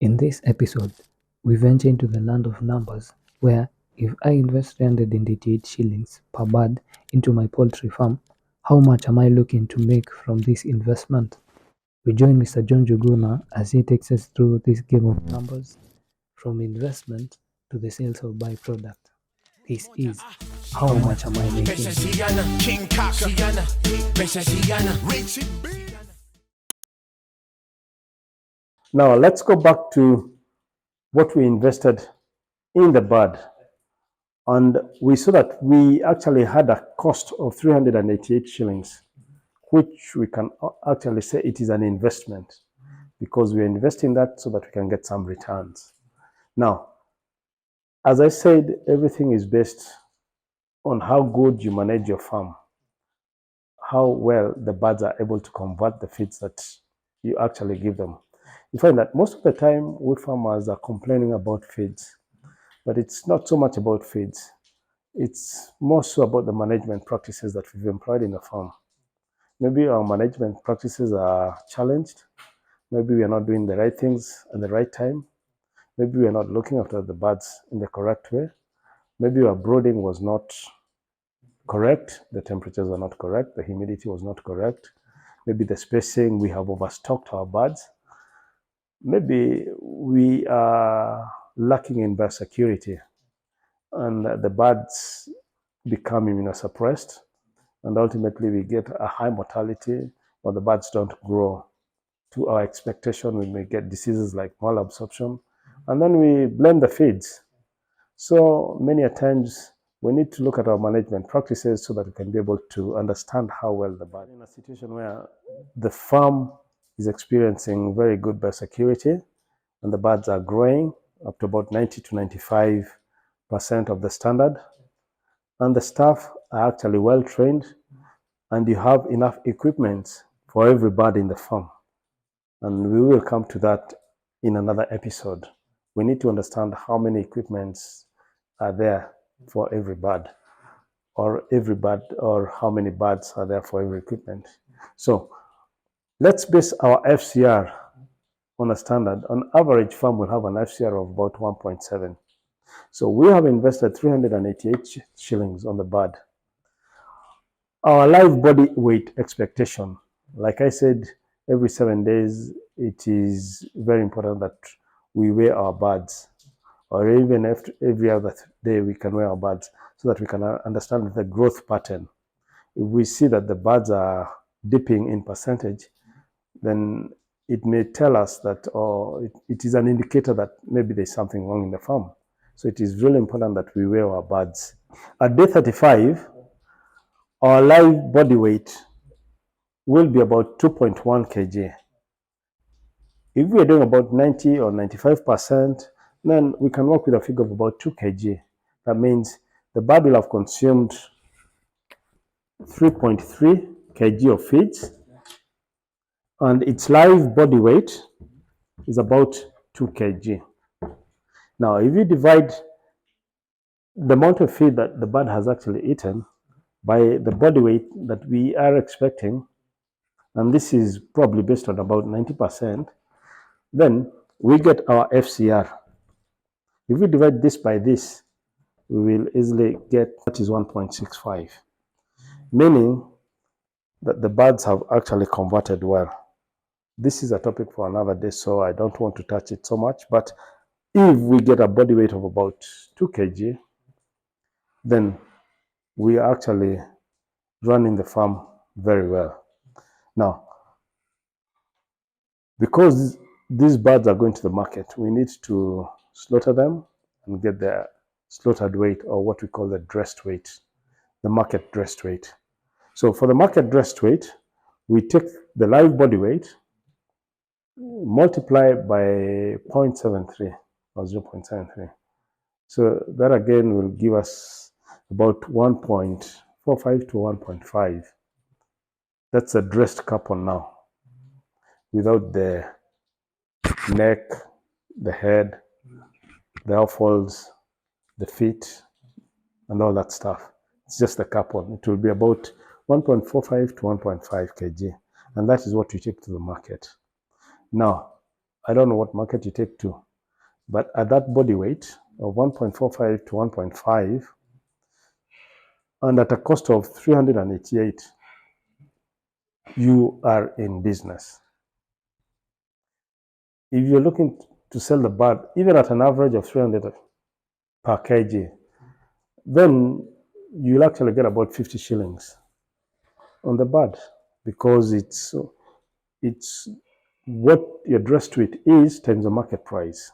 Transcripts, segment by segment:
In this episode, we venture into the land of numbers where if I invest 388 shillings per bird into my poultry farm, how much am I looking to make from this investment? We join Mr. Njuguna as he takes us through this game of numbers from investment to the sales of byproduct. This is How Much Am I Making? Now let's go back to what we invested in the bird. And we saw that we actually had a cost of 388 shillings, which we can actually say it is an investment because we're investing that so that we can get some returns. Now, as I said, everything is based on how good you manage your farm, how well the birds are able to convert the feeds that you actually give them. You find that most of the time, wood farmers are complaining about feeds, but it's not so much about feeds. It's more so about the management practices that we've employed in the farm. Maybe our management practices are challenged. Maybe we are not doing the right things at the right time. Maybe we are not looking after the birds in the correct way. Maybe our brooding was not correct. The temperatures were not correct. The humidity was not correct. Maybe the spacing, we have overstocked our birds. Maybe we are lacking in biosecurity and the birds become immunosuppressed, and ultimately we get a high mortality or the birds don't grow to our expectation. We may get diseases like malabsorption, and then we blame the feeds. So many a times we need to look at our management practices so that we can be able to understand how well the bird. In a situation where the farm is experiencing very good biosecurity and the birds are growing up to about 90 to 95% of the standard, and the staff are actually well trained, and you have enough equipment for every bird in the farm. And we will come to that in another episode. We need to understand how many equipments are there for every bird, or how many birds are there for every equipment. So let's base our FCR on a standard. On average, farm will have an FCR of about 1.7. So we have invested 388 shillings on the bird. Our live body weight expectation, like I said, every 7 days, it is very important that we weigh our birds, or even every other day we can weigh our birds so that we can understand the growth pattern. If we see that the birds are dipping in percentage, then it may tell us that, it is an indicator that maybe there's something wrong in the farm. So it is really important that we weigh our birds. At day 35, our live body weight will be about 2.1 kg. If we are doing about 90 or 95%, then we can work with a figure of about 2 kg. That means the bird will have consumed 3.3 kg of feeds, and its live body weight is about 2 kg. Now, if you divide the amount of feed that the bird has actually eaten by the body weight that we are expecting, and this is probably based on about 90%, then we get our FCR. If we divide this by this, we will easily get that is 1.65, meaning that the birds have actually converted well. This is a topic for another day, so I don't want to touch it so much, but if we get a body weight of about 2 kg, then we are actually running the farm very well. Now, because these birds are going to the market, we need to slaughter them and get their slaughtered weight, or what we call the dressed weight, the market dressed weight. So for the market dressed weight, we take the live body weight, multiply by 0.73 or 0.73. So that again will give us about 1.45 to 1.5. That's a dressed capon now, without the neck, the head, the offals, the feet, and all that stuff. It's just the capon. It will be about 1.45 to 1.5 kg, and that is what we take to the market. Now, I don't know what market you take to, but at that body weight of 1.45 to 1.5, and at a cost of 388, you are in business. If you're looking to sell the bird, even at an average of 300 per kg, then you'll actually get about 50 shillings on the bird, because it's what your dress to it is times the market price.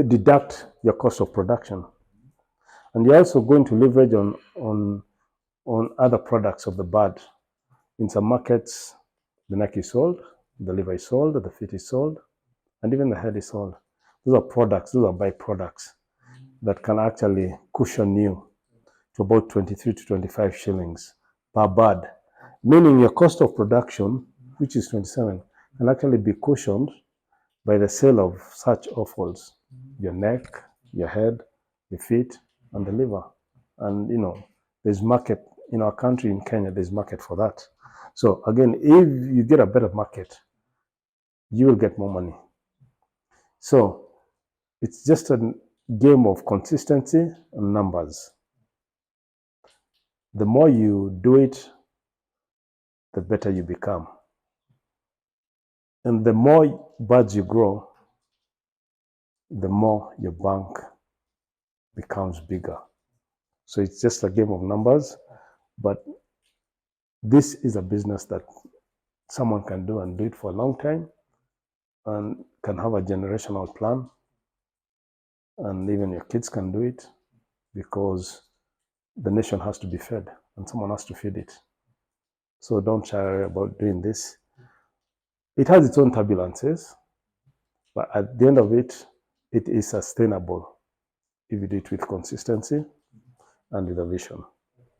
Deduct your cost of production, and you're also going to leverage on other products of the bird. In some markets, the neck is sold, the liver is sold, the feet is sold, and even the head is sold. Those are products, those are byproducts that can actually cushion you to about 23 to 25 shillings per bird, meaning your cost of production, which is 27, can actually be cushioned by the sale of such offals: your neck, your head, your feet, and the liver. And there's market in our country, in Kenya, there's market for that. So again, if you get a better market, you will get more money. So it's just a game of consistency and numbers. The more you do it, the better you become. And the more birds you grow, the more your bank becomes bigger. So it's just a game of numbers, but this is a business that someone can do and do it for a long time, and can have a generational plan, and even your kids can do it, because the nation has to be fed and someone has to feed it. So don't shy away about doing this. It has its own turbulences, but at the end of it, it is sustainable if you do it with consistency and with a vision.